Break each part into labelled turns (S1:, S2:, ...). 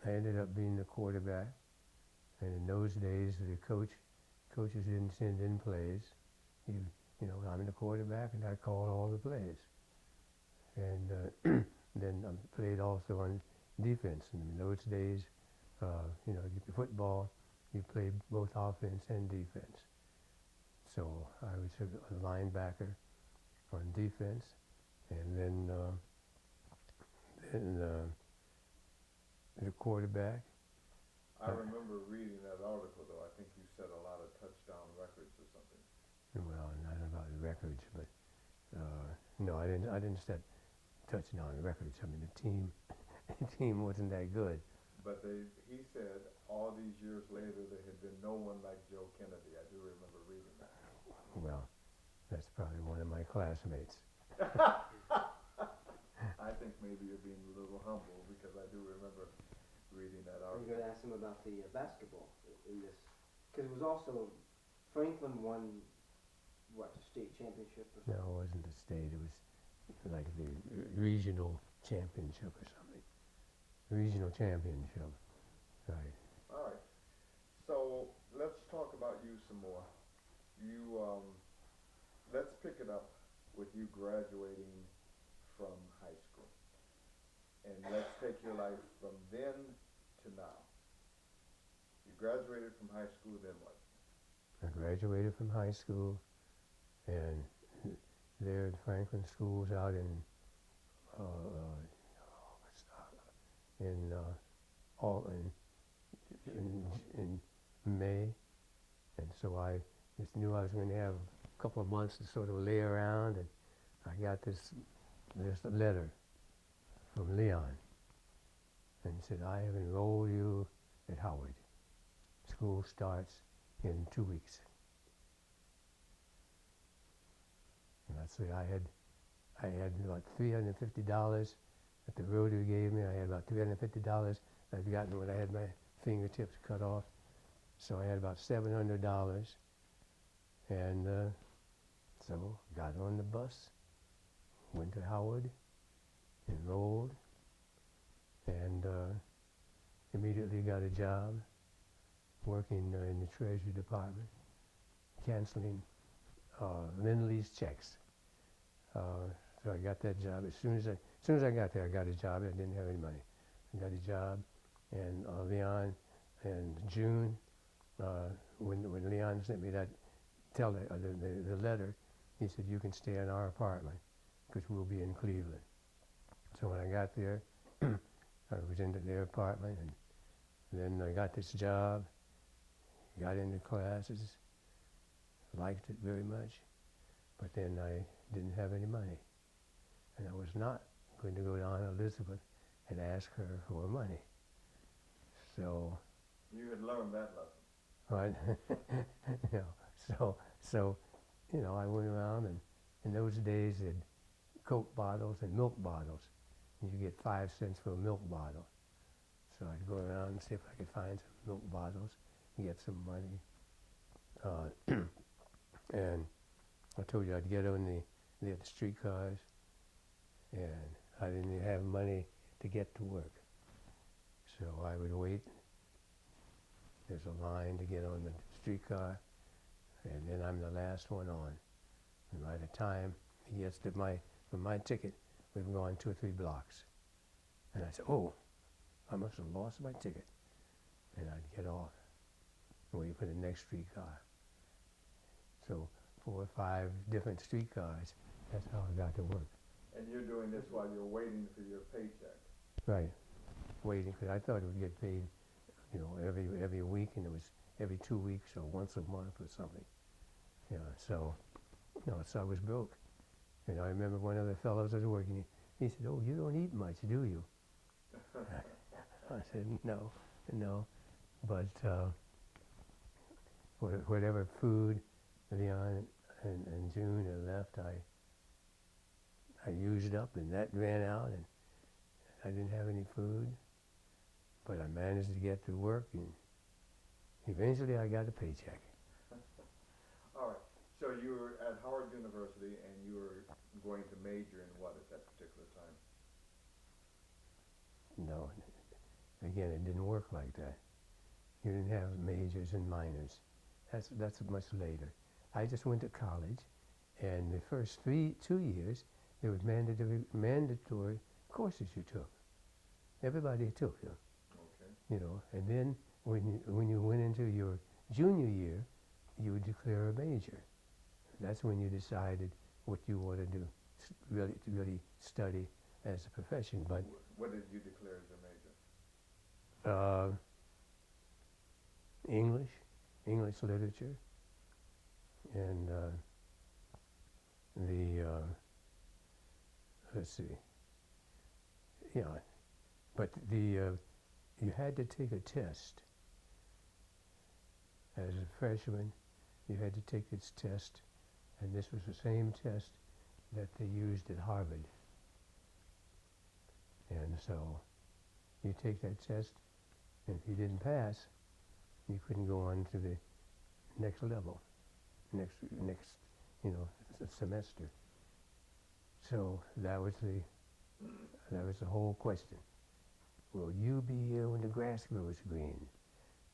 S1: I ended up being the quarterback. And in those days, the coaches didn't send in plays. You, I'm the quarterback, and I called all the plays. And then I played also on defense. And in those days, football, you played both offense and defense. So I was a linebacker on defense, and then the quarterback.
S2: I remember reading that article, though. I think you set a lot of touchdown records or something.
S1: Well, not about the records, but no, I didn't. I didn't set touchdown records. I mean, the team wasn't that good.
S2: But he said all these years later there had been no one like Joe Kennedy. I do remember reading that.
S1: Well, that's probably one of my classmates.
S2: I think maybe you're being a little humble because I do remember reading that
S3: Are you
S2: article.
S3: going to ask him about the basketball in this? Because it was also Franklin won what, the state championship or
S1: No,
S3: something?
S1: it wasn't the state. It was like the regional championship or something. Regional championship, right?
S2: All right. So let's talk about you some more. You let's pick it up with you graduating from high school, and let's take your life from then to now. You graduated from high school, then what?
S1: I graduated from high school, and there at Franklin Schools out uh, in all in May, and so I just knew I was going to have a couple of months to sort of lay around, and I got this letter from Leon, and he said, I have enrolled you at Howard. School starts in 2 weeks. And that's it. I had about $350 that the Rotary gave me. I had about $350 I'd gotten when I had my fingertips cut off. So I had about $700, and so got on the bus, went to Howard, enrolled, and immediately got a job working in the Treasury Department, canceling Lend-Lease checks. So I got that job. As soon as I got there, I got a job. I didn't have any money. I got a job, and Leon, in June, when Leon sent me that the letter, he said, you can stay in our apartment because we'll be in Cleveland. So when I got there, I was into their apartment, and then I got this job, got into classes, liked it very much, but then I didn't have any money. And I was not going to go down to Elizabeth and ask her for money. So,
S2: You had learned that lesson.
S1: right, so, I went around, and in those days, they had Coke bottles and milk bottles. And you get 5 cents for a milk bottle. So I'd go around and see if I could find some milk bottles and get some money. And I told you I'd get on the streetcars, and I didn't have money to get to work. So I would wait. There's a line to get on the streetcar, and then I'm the last one on. And by the time he gets to my ticket, we've gone 2 or 3 blocks. And I said, oh, I must have lost my ticket. And I'd get off and wait for the next streetcar. So 4 or 5 different streetcars, that's how I got to work.
S2: And you're doing this while you're waiting for your paycheck.
S1: Right, waiting, because I thought it would get paid, every week, and it was every 2 weeks or once a month or something. So I was broke. I remember one of the fellows that was working, he said, oh, you don't eat much, do you? I said, no, but whatever food Leon and June had left, I used up, and that ran out, and I didn't have any food, but I managed to get to work, and eventually I got a paycheck.
S2: All right. So you were at Howard University, and you were going to major in what at that particular time?
S1: No, Again, it didn't work like that. You didn't have majors and minors. That's much later. I just went to college, and the first 2 years, there was mandatory courses you took. Everybody took them,
S2: Okay.
S1: you know. And then when you went into your junior year, you would declare a major. That's when you decided what you want to do, really study as a profession. But
S2: What did you declare as your major?
S1: English literature, and let's see, yeah, but you had to take a test as a freshman. You had to take this test, and this was the same test that they used at Harvard. And so you take that test, and if you didn't pass, you couldn't go on to the next level, next semester. So that was the whole question. Will you be here when the grass grows green?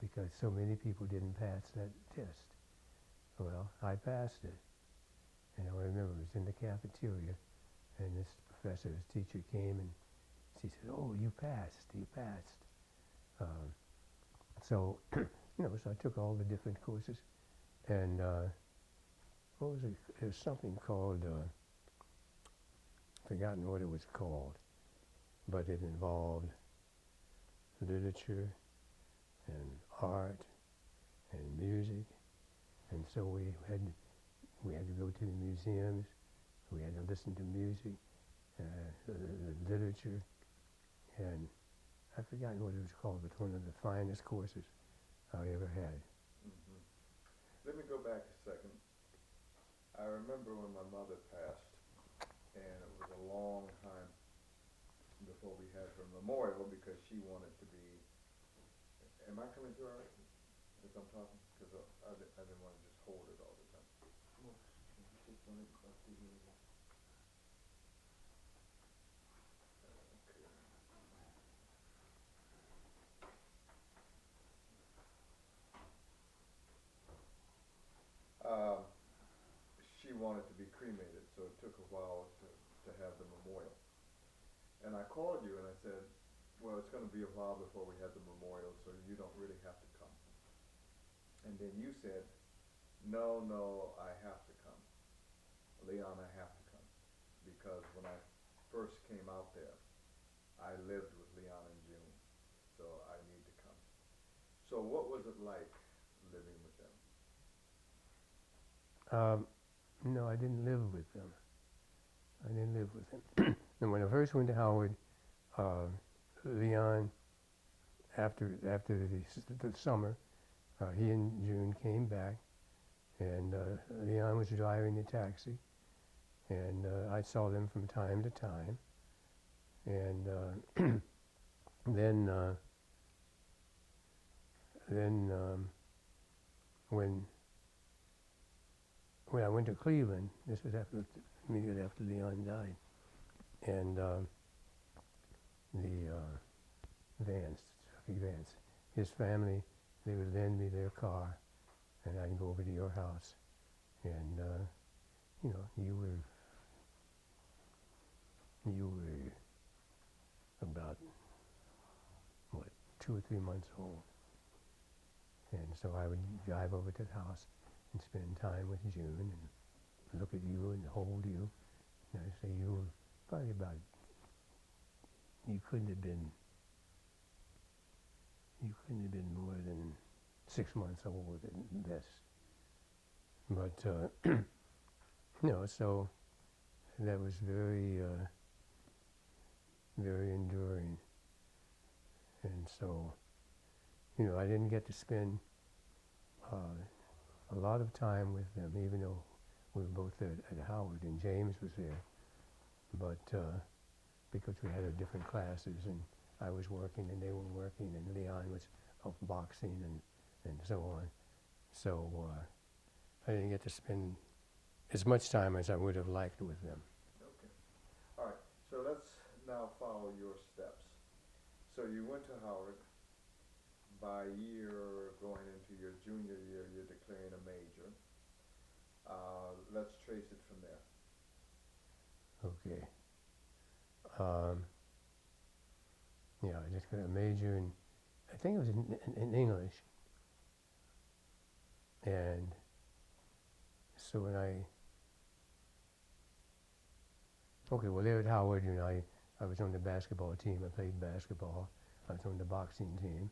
S1: Because so many people didn't pass that test. Well, I passed it. And I remember it was in the cafeteria, and this professor, this teacher came, and she said, "Oh, you passed, you passed." So, so I took all the different courses, and what was it? There was something called, forgotten what it was called, but it involved literature and art and music, and so we had to go to the museums, we had to listen to music, the literature, and I've forgotten what it was called, but one of the finest courses I ever had.
S2: Mm-hmm. Let me go back a second. I remember when my mother passed, and it was a long time before we had her memorial because she wanted to be. Am I coming through all right as I'm talking? Because I didn't want to just hold it all the time. She wanted to be cremated, so it took a while to have the memorial. And I called you and I said, well, it's going to be a while before we have the memorial, so you don't really have to come. And then you said, no, I have to come. Leon, I have to come. Because when I first came out there, I lived with Leon and June, so I need to come. So what was it like living with them?
S1: No, I didn't live with them. I didn't live with them. And when I first went to Howard, Leon, after the summer, he and June came back, and Leon was driving the taxi, and I saw them from time to time. And then when I went to Cleveland, this was immediately after Leon died, and Chucky Vance, his family, they would lend me their car, and I'd go over to your house, and you were about 2 or 3 months old, and so I would drive over to the house and spend time with June and look at you and hold you. And I say you were probably you couldn't have been more than 6 months old at best. But so that was very very enduring. And so I didn't get to spend a lot of time with them, even though we were both there at Howard, and James was there. But because we had different classes, and I was working and they were working, and Leon was off boxing and so on. So I didn't get to spend as much time as I would have liked with them.
S2: Okay. All right. So let's now follow your steps. So you went to Howard. By year going into your junior year, you're declaring a major. Let's trace it from there.
S1: Okay. Yeah, I just got a major in, I think it was in English. And so when okay, well there at Howard, you know, I was on the basketball team. I played basketball. I was on the boxing team.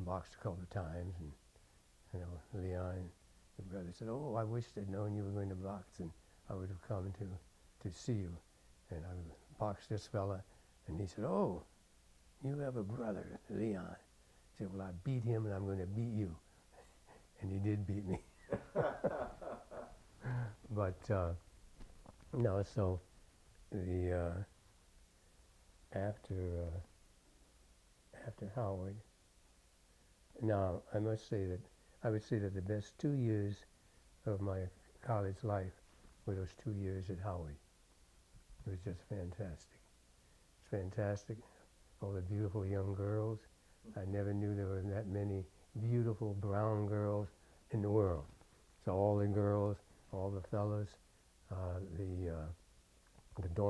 S1: Boxed a couple of times, and you know, Leon, the brother, said, "Oh, I wish I'd known you were going to box, and I would have come to see you." And I boxed this fella, and he said, "Oh, you have a brother, Leon." He said, "Well, I beat him, and I'm going to beat you." And he did beat me. But no, so the after Howard. Now, I must say that I would say that the best 2 years of my college life were those 2 years at Howard. It was just fantastic. It's fantastic. All the beautiful young girls. I never knew there were that many beautiful brown girls in the world. So all the girls, all the fellas, the dormitory